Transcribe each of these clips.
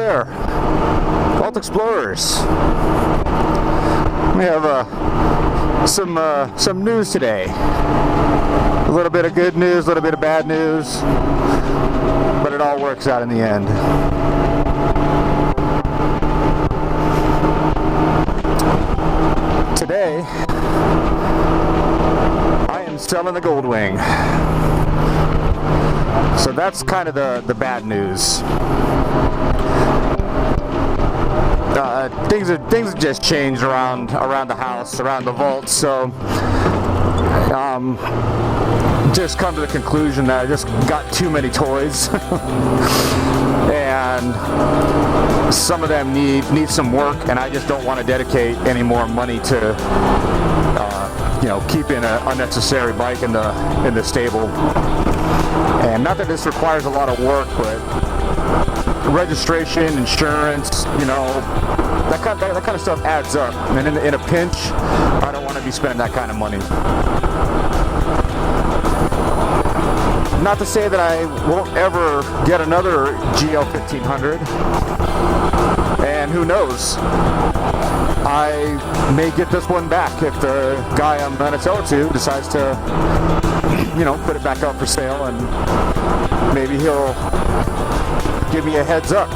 there, Vault Explorers. We have some news today. A little bit of good news, a little bit of bad news, but it all works out in the end. Today, I am selling the Goldwing. So that's kind of the bad news. Things have just changed around the house, around the vault. So just come to the conclusion that I just got too many toys, and some of them need some work, and I just don't want to dedicate any more money to keeping an unnecessary bike in the stable. And not that this requires a lot of work, but registration, insurance, that kind of stuff adds up. And in a pinch, I don't want to be spending that kind of money. Not to say that I won't ever get another GL1500, and who knows, I may get this one back if the guy I'm going to sell it to decides to, put it back up for sale, and maybe he'll give me a heads up,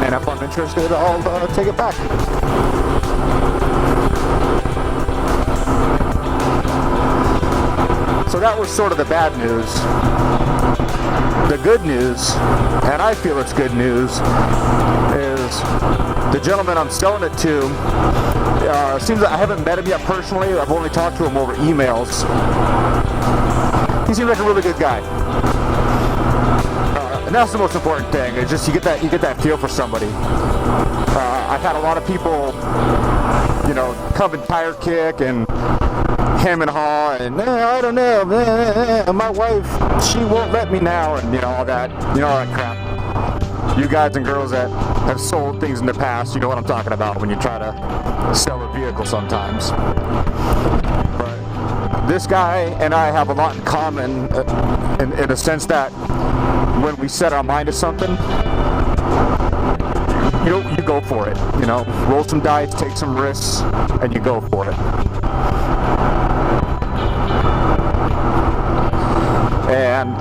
and if I'm interested, I'll take it back. So that was sort of the bad news. The good news, and I feel it's good news, is the gentleman I'm selling it to, seems like I haven't met him yet personally. I've only talked to him over emails. He seems like a really good guy. And that's the most important thing. It's just you get that feel for somebody. I've had a lot of people, come and tire kick and hem and haw, and I don't know, my wife, she won't let me now, and all that crap. You guys and girls that have sold things in the past, you know what I'm talking about when you try to sell a vehicle sometimes. But this guy and I have a lot in common, in a sense that when we set our mind to something, you go for it. Roll some dice, take some risks, and you go for it. And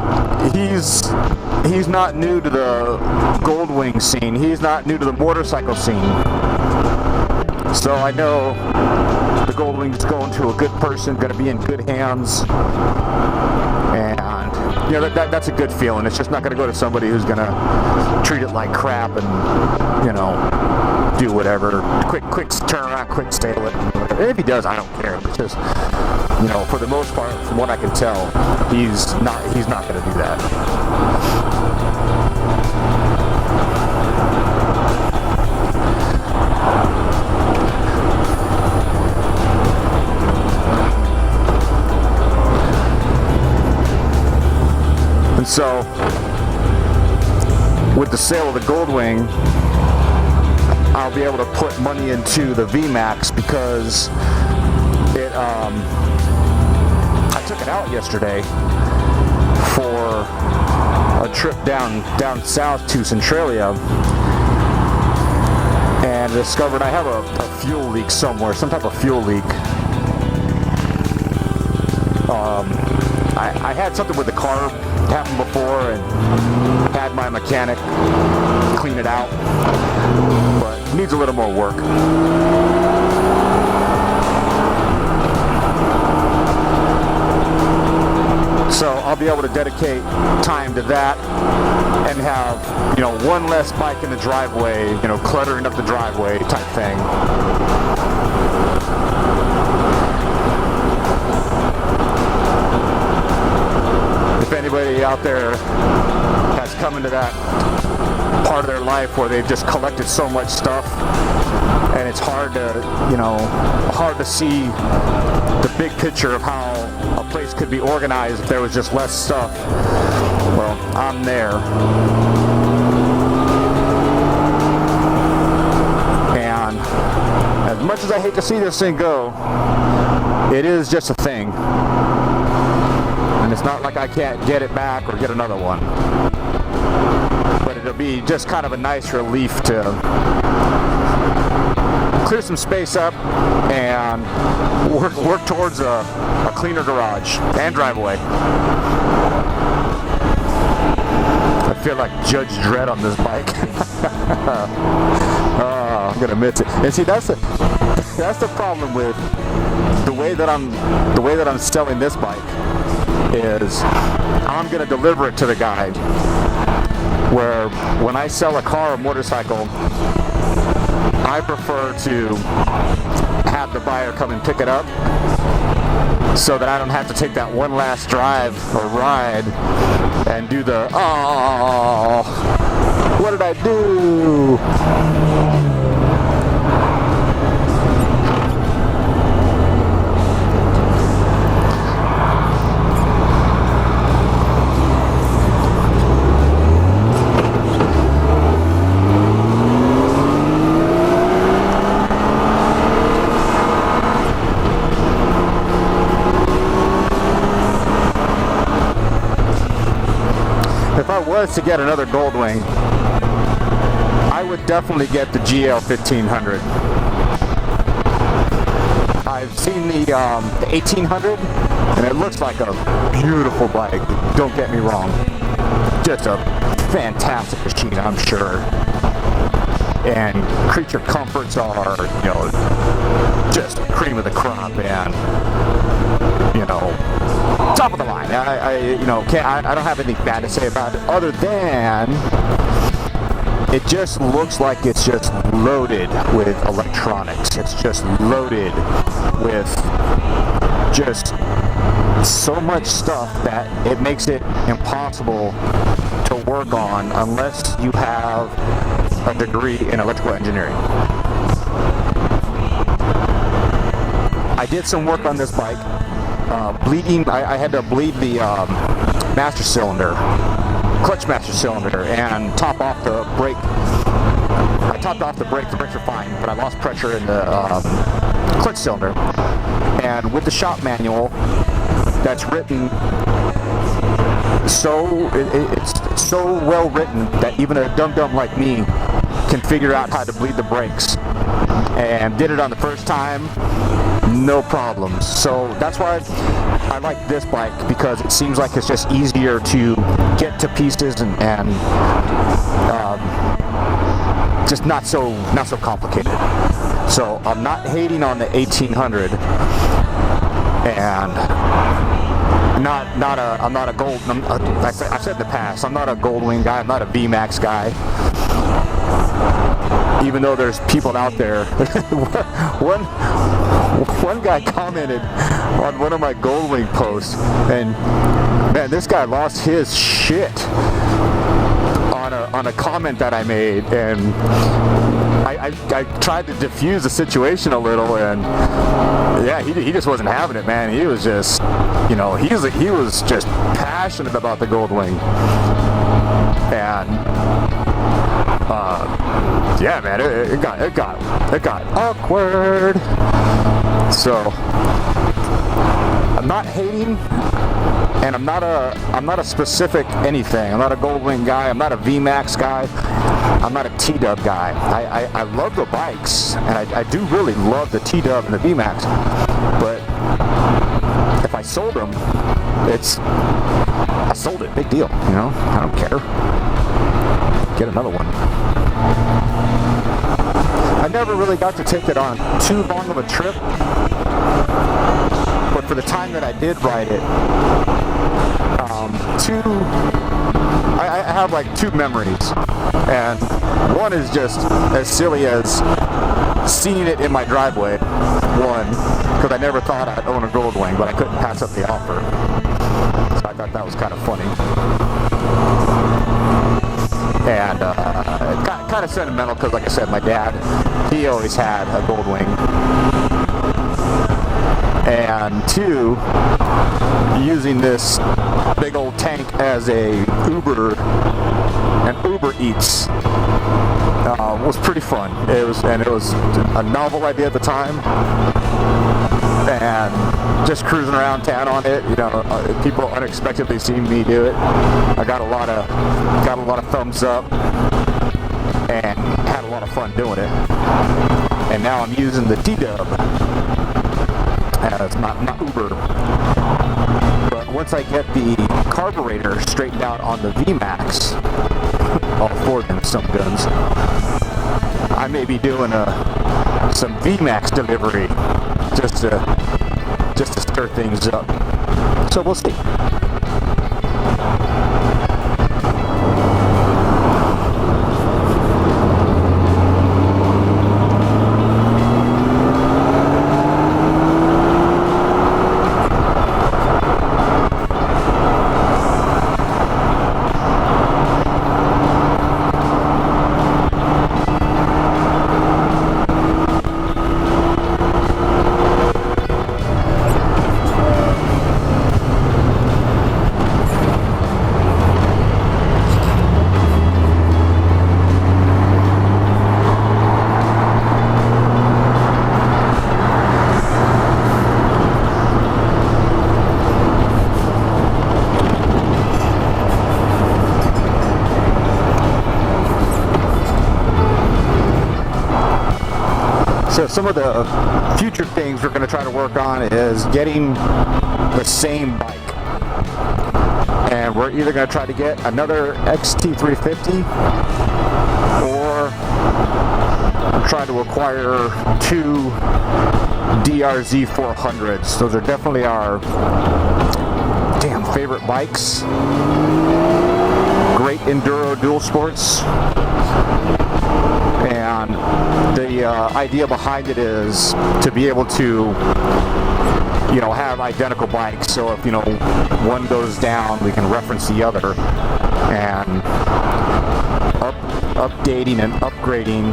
he's not new to the Goldwing scene. He's not new to the motorcycle scene. So I know the Goldwing's going to a good person, going to be in good hands, and that's a good feeling. It's just not going to go to somebody who's going to treat it like crap and do whatever. Quick turn around, quick stale it. And if he does, I don't care. It's just for the most part, from what I can tell, he's not going to do that. And so, with the sale of the Goldwing, I'll be able to put money into the VMAX because I took it out yesterday for a trip down south to Centralia, and discovered I have a fuel leak somewhere, some type of fuel leak. I had something with the carb happen before and had my mechanic clean it out, but it needs a little more work. So I'll be able to dedicate time to that and have, one less bike in the driveway, cluttering up the driveway type thing. If anybody out there has come into that part of their life where they've just collected so much stuff, and it's hard to see the big picture of how a place could be organized if there was just less stuff. Well, I'm there. And as much as I hate to see this thing go, it is just a thing. And it's not like I can't get it back or get another one. but it'll be just kind of a nice relief to clear some space up and work towards a cleaner garage and driveway. I feel like Judge Dredd on this bike. Oh, I'm gonna miss it. And see, that's the problem with the way that I'm selling this bike is I'm gonna deliver it to the guy. Where when I sell a car or motorcycle, I prefer to have the buyer come and pick it up so that I don't have to take that one last drive or ride and do the, oh, what did I do? If I was to get another Goldwing, I would definitely get the GL1500. I've seen the 1800, and it looks like a beautiful bike. Don't get me wrong. Just a fantastic machine, I'm sure. And creature comforts are, you know, just cream of the crop, and you know, top of the line. I don't have anything bad to say about it, other than it just looks like it's just loaded with electronics. It's just loaded with just so much stuff that it makes it impossible to work on unless you have a degree in electrical engineering. I did some work on this bike. Bleeding, I had to bleed the master cylinder, clutch master cylinder, and top off the brake. I topped off the brakes are fine, but I lost pressure in the clutch cylinder. And with the shop manual, that's written so, it's so well written that even a dum-dum like me can figure out how to bleed the brakes. And did it on the first time, no problems. So that's why I like this bike, because it seems like it's just easier to get to pieces and just not so complicated. So I'm not hating on the 1800, and I'm not a gold. I've said in the past, I'm not a Goldwing guy. I'm not a VMAX guy. Even though there's people out there. One guy commented on one of my Goldwing posts, and man, this guy lost his shit on a comment that I made, and I tried to diffuse the situation a little, and yeah, he just wasn't having it, man. He was just, you know, he was just passionate about the Goldwing, and yeah, man, it got awkward. So I'm not hating, and I'm not a specific anything. I'm not a Goldwing guy. I'm not a VMAX guy. I'm not a T-Dub guy. I love the bikes, and I do really love the T-Dub and the VMAX. But if I sold them, I sold it. Big deal, you know. I don't care. Get another one. I never really got to take it on too long of a trip, but for the time that I did ride it, I have like two memories, and one is just as silly as seeing it in my driveway. One, because I never thought I'd own a Goldwing, but I couldn't pass up the offer, so I thought that was kind of funny. And kind of sentimental, because like I said, my dad, he always had a Goldwing. And two, using this big old tank as a Uber Eats was pretty fun. It was a novel idea at the time, and just cruising around town on it. You know, people unexpectedly seen me do it. I got a lot of thumbs up and had a lot of fun doing it. And now I'm using the T-Dub as my Uber. But once I get the carburetor straightened out on the VMAX, all four of them some guns, I may be doing some VMAX delivery just to stir things up. So we'll see. So some of the future things we're going to try to work on is getting the same bike. And we're either going to try to get another XT350 or try to acquire two DRZ 400s. Those are definitely our favorite bikes. Great enduro dual sports. And the idea behind it is to be able to, you know, have identical bikes. So if, you know, one goes down, we can reference the other. And updating and upgrading,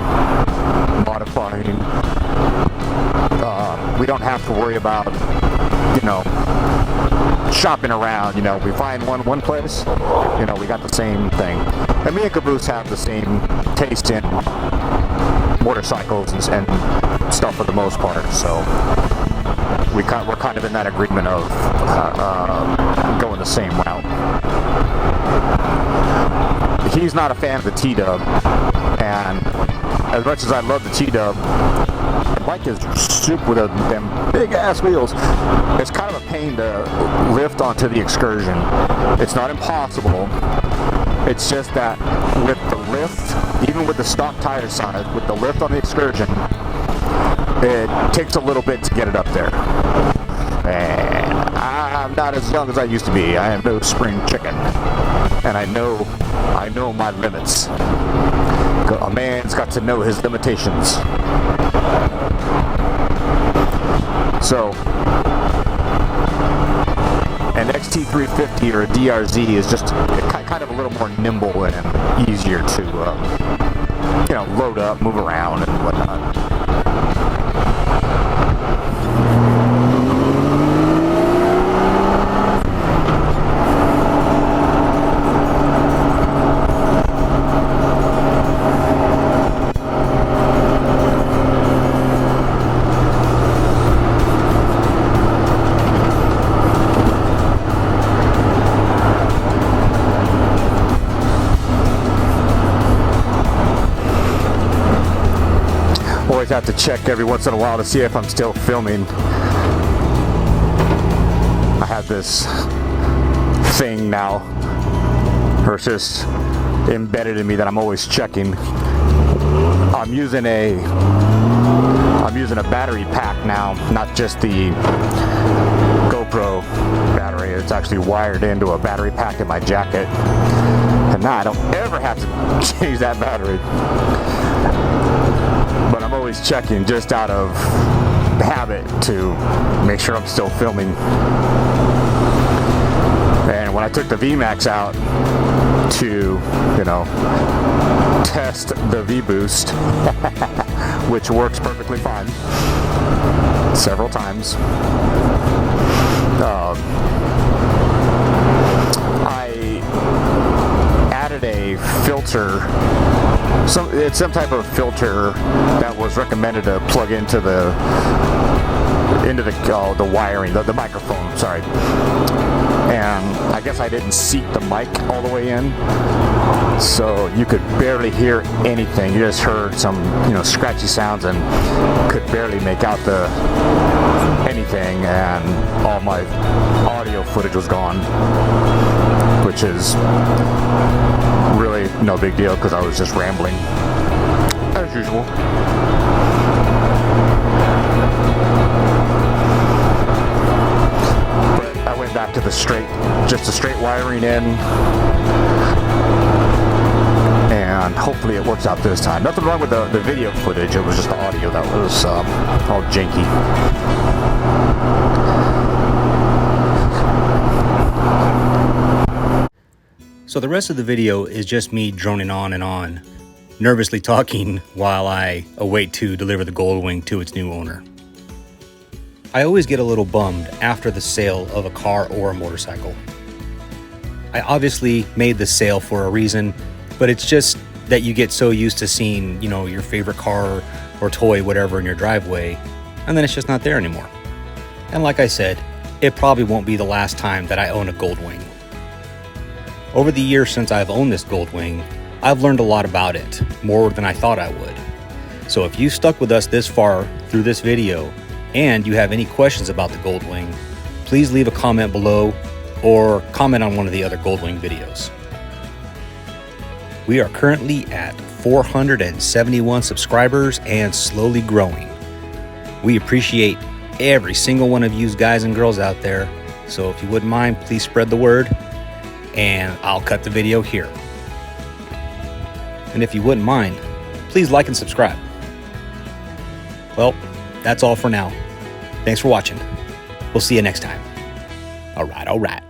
modifying. We don't have to worry about, you know, shopping around. You know, we find one place, you know, we got the same thing. And me and Caboose have the same taste in motorcycles and stuff for the most part, so we're kind of in that agreement of going the same route. He's not a fan of the T-Dub, and as much as I love the T-Dub, the bike is super with them big ass wheels. It's kind of a pain to lift onto the Excursion. It's not impossible. It's just that with the lift, even with the stock tire size, with the lift on the Excursion, it takes a little bit to get it up there. And I'm not as young as I used to be. I am no spring chicken. And I know my limits. A man's got to know his limitations. So, an XT350 or a DRZ is just kind of a little more nimble and easier to, you know, load up, move around, and whatnot. Always have to check every once in a while to see if I'm still filming. I have this thing now, or it's just embedded in me that I'm always checking. I'm using a battery pack now, not just the GoPro battery. It's actually wired into a battery pack in my jacket, and now I don't ever have to change that battery. But I'm always checking just out of habit to make sure I'm still filming. And when I took the VMAX out to, you know, test the V-Boost, which works perfectly fine, several times, I added a filter. It's some type of filter that was recommended to plug into into the wiring, the microphone, sorry. And I guess I didn't seat the mic all the way in, so you could barely hear anything. You just heard some, scratchy sounds and could barely make out anything, and all my audio footage was gone, which is really no big deal because I was just rambling as usual. Back to the straight wiring in, and hopefully it works out this time. Nothing wrong with the video footage, it was just the audio that was all janky. So the rest of the video is just me droning on and on, nervously talking while I await to deliver the Goldwing to its new owner. I always get a little bummed after the sale of a car or a motorcycle. I obviously made the sale for a reason, but it's just that you get so used to seeing, your favorite car or toy, whatever, in your driveway, and then it's just not there anymore. And like I said, it probably won't be the last time that I own a Goldwing. Over the years since I've owned this Goldwing, I've learned a lot about it, more than I thought I would. So if you stuck with us this far through this video, and you have any questions about the Goldwing, please leave a comment below or comment on one of the other Goldwing videos. We are currently at 471 subscribers and slowly growing. We appreciate every single one of you guys and girls out there, so if you wouldn't mind, please spread the word, and I'll cut the video here. And if you wouldn't mind, please like and subscribe. Well, that's all for now. Thanks for watching. We'll see you next time. All right.